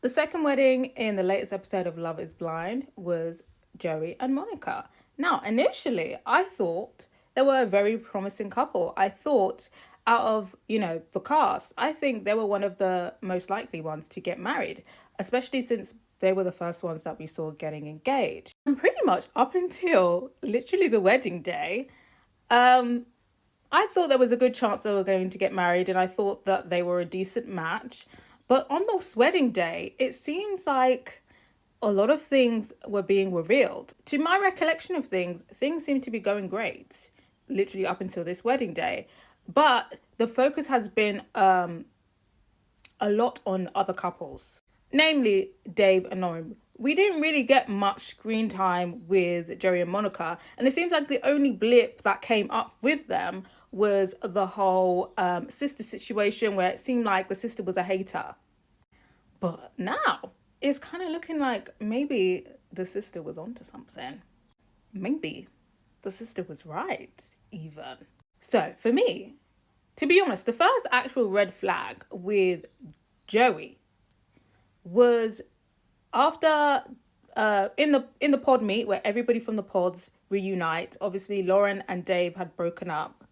The second wedding in the latest episode of Love is Blind was Joey and Monica. Now, initially, I thought they were a very promising couple. I thought out of, the cast, I think they were one of the most likely ones to get married, especially since they were the first ones that we saw getting engaged. And pretty much up until literally the wedding day, I thought there was a good chance they were going to get married, and I thought that they were a decent match. But on this wedding day, it seems like a lot of things were being revealed. To my recollection of things seem to be going great, literally up until this wedding day. But the focus has been a lot on other couples, namely Dave and Lauren. We didn't really get much screen time with Joey and Monica, and it seems like the only blip that came up with them was the whole sister situation, where it seemed like the sister was a hater. But now it's kind of looking like maybe the sister was onto something. Maybe the sister was right, even. So for me, to be honest, the first actual red flag with Joey was after in the pod meet where everybody from the pods reunite. Obviously, Lauren and Dave had broken up.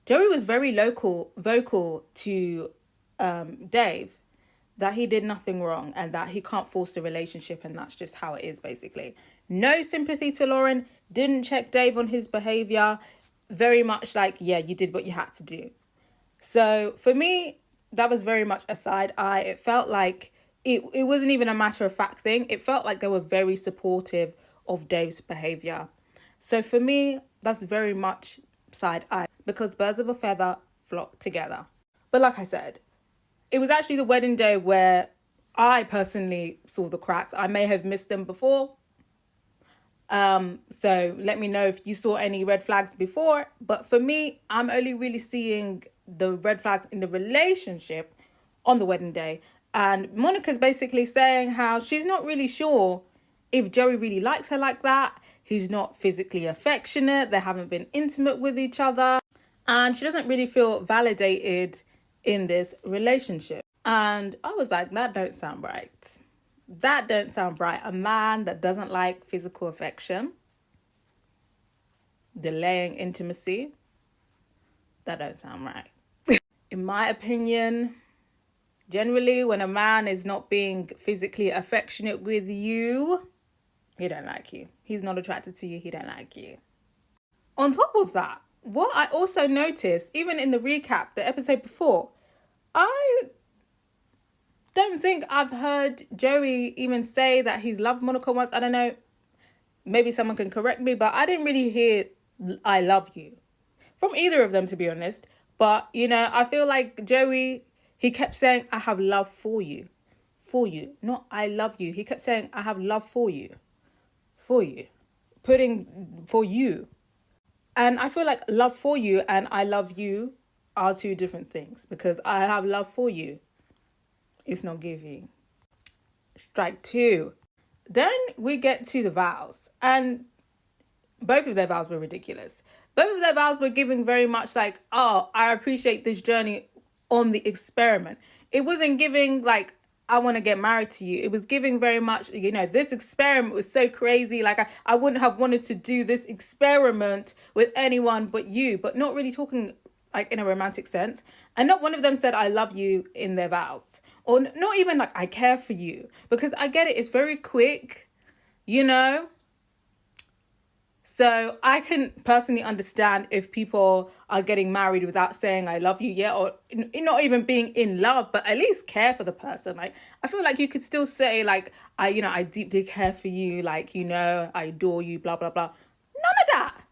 Joey was very vocal to Dave that he did nothing wrong and that he can't force the relationship, and that's just how it is, basically. No sympathy to Lauren, didn't check Dave on his behavior. Very much like, yeah, you did what you had to do. So for me, that was very much a side eye. It felt like it wasn't even a matter of fact thing. It felt like they were very supportive of Dave's behavior. So for me, that's very much side eye, because birds of a feather flock together. But like I said, it was actually the wedding day where I personally saw the cracks. I may have missed them before. So let me know if you saw any red flags before. But for me, I'm only really seeing the red flags in the relationship on the wedding day. And Monica's basically saying how she's not really sure if Joey really likes her like that. He's not physically affectionate. They haven't been intimate with each other. And she doesn't really feel validated in this relationship. And I was like, that don't sound right. That don't sound right. A man that doesn't like physical affection, delaying intimacy, that don't sound right. In my opinion, generally when a man is not being physically affectionate with you, he don't like you. He's not attracted to you. He don't like you. On top of that, what I also noticed, even in the recap, the episode before, I don't think I've heard Joey even say that he's loved Monica once. I don't know. Maybe someone can correct me, but I didn't really hear I love you from either of them, to be honest. But, I feel like Joey, he kept saying, I have love for you. For you. Not I love you. He kept saying, I have love for you. For you. Putting for you. And I feel like love for you and I love you are two different things, because I have love for you. It's not giving. Strike two. Then we get to the vows, and both of their vows were ridiculous. Both of their vows were giving very much like, oh, I appreciate this journey on the experiment. It wasn't giving like, I want to get married to you. It was giving very much, this experiment was so crazy. Like I wouldn't have wanted to do this experiment with anyone but you, but not really talking like in a romantic sense. And not one of them said, I love you in their vows, or not even like, I care for you, because I get it. It's very quick, So I can personally understand if people are getting married without saying I love you yet, or not even being in love, but at least care for the person. Like, I feel like you could still say like, I deeply care for you, like, I adore you, blah, blah, blah. None of that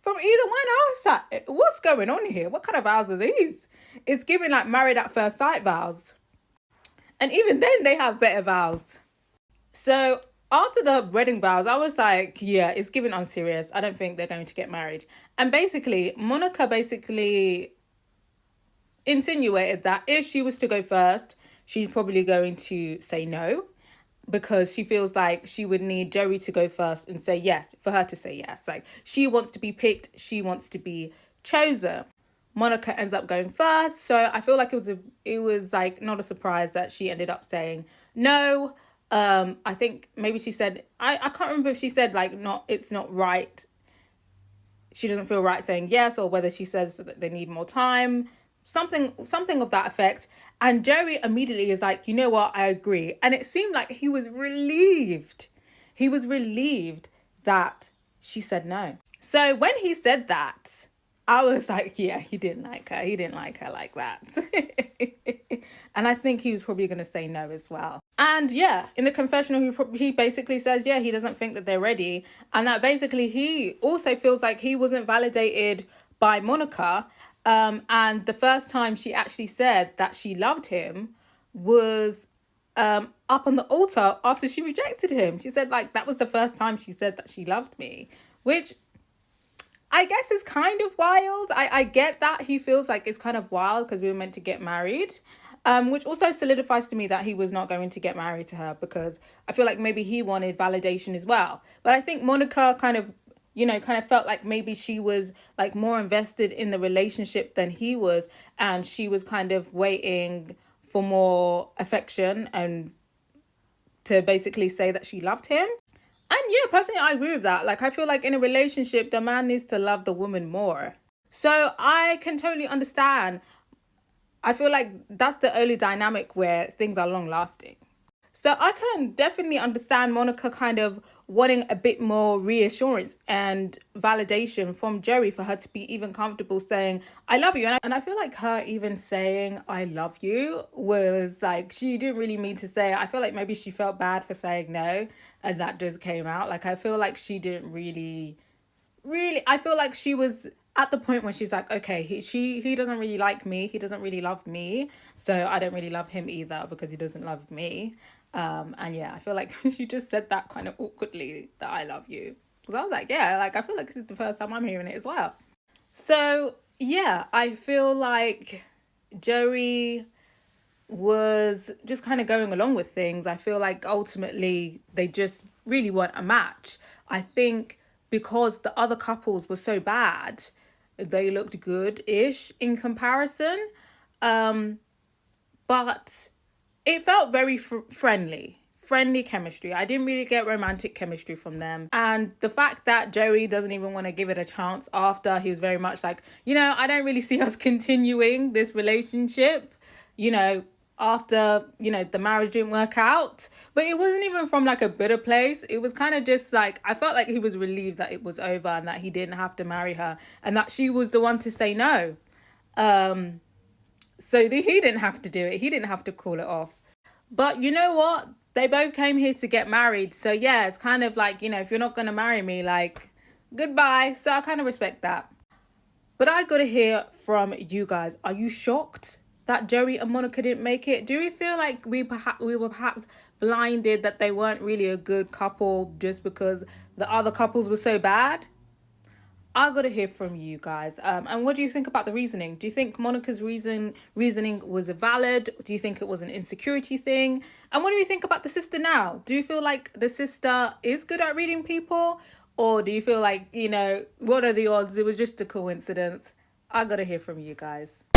from either one. I was like, what's going on here? What kind of vows are these? It's giving like married at first sight vows. And even then they have better vows. So after the wedding vows, I was like, yeah, it's giving unserious. I don't think they're going to get married. And basically, Monica insinuated that if she was to go first, she's probably going to say no, because she feels like she would need Joey to go first and say yes for her to say yes. Like, she wants to be picked. She wants to be chosen. Monica ends up going first. So I feel like it was like not a surprise that she ended up saying no. I think maybe she said I can't remember if she said like not it's not right. She doesn't feel right saying yes, or whether she says that they need more time. Something of that effect. And Joey immediately is like, you know what, I agree. And it seemed like he was relieved. He was relieved that she said no. So when he said that, I was like, yeah, he didn't like her. He didn't like her like that. And I think he was probably going to say no as well. And yeah, in the confessional, he basically says, yeah, he doesn't think that they're ready. And that basically he also feels like he wasn't validated by Monica. And the first time she actually said that she loved him was up on the altar after she rejected him. She said, like, that was the first time she said that she loved me, which I guess is kind of wild. I get that he feels like it's kind of wild because we were meant to get married. Which also solidifies to me that he was not going to get married to her, because I feel like maybe he wanted validation as well. But I think Monica kind of, kind of felt like maybe she was like more invested in the relationship than he was. And she was kind of waiting for more affection and to basically say that she loved him. And yeah, personally, I agree with that. Like, I feel like in a relationship, the man needs to love the woman more. So I can totally understand. I feel like that's the only dynamic where things are long lasting. So I can definitely understand Monica kind of wanting a bit more reassurance and validation from Joey for her to be even comfortable saying, I love you. And I feel like her even saying, I love you was like, she didn't really mean to say it. I feel like maybe she felt bad for saying no. And that just came out. Like, I feel like she didn't really, I feel like she was at the point when she's like, okay, he doesn't really like me, he doesn't really love me, so I don't really love him either because he doesn't love me. And yeah, I feel like she just said that kind of awkwardly, that I love you, because I was like, yeah, like I feel like this is the first time I'm hearing it as well. So yeah, I feel like Joey was just kind of going along with things. I feel like ultimately they just really weren't a match. I think because the other couples were so bad, they looked good-ish in comparison. But it felt very friendly chemistry. I didn't really get romantic chemistry from them. And the fact that Joey doesn't even want to give it a chance after he was very much like, I don't really see us continuing this relationship, you know, after, the marriage didn't work out. But it wasn't even from like a bitter place. It was kind of just like, I felt like he was relieved that it was over and that he didn't have to marry her and that she was the one to say no. So he didn't have to do it. He didn't have to call it off. But you know what? They both came here to get married. So yeah, it's kind of like, if you're not going to marry me, like, goodbye. So I kind of respect that. But I got to hear from you guys. Are you shocked that Joey and Monica didn't make it? Do you feel like we were perhaps blinded that they weren't really a good couple just because the other couples were so bad? I got to hear from you guys. And what do you think about the reasoning? Do you think Monica's reasoning was valid? Do you think it was an insecurity thing? And what do you think about the sister now? Do you feel like the sister is good at reading people? Or do you feel like, what are the odds? It was just a coincidence. I got to hear from you guys.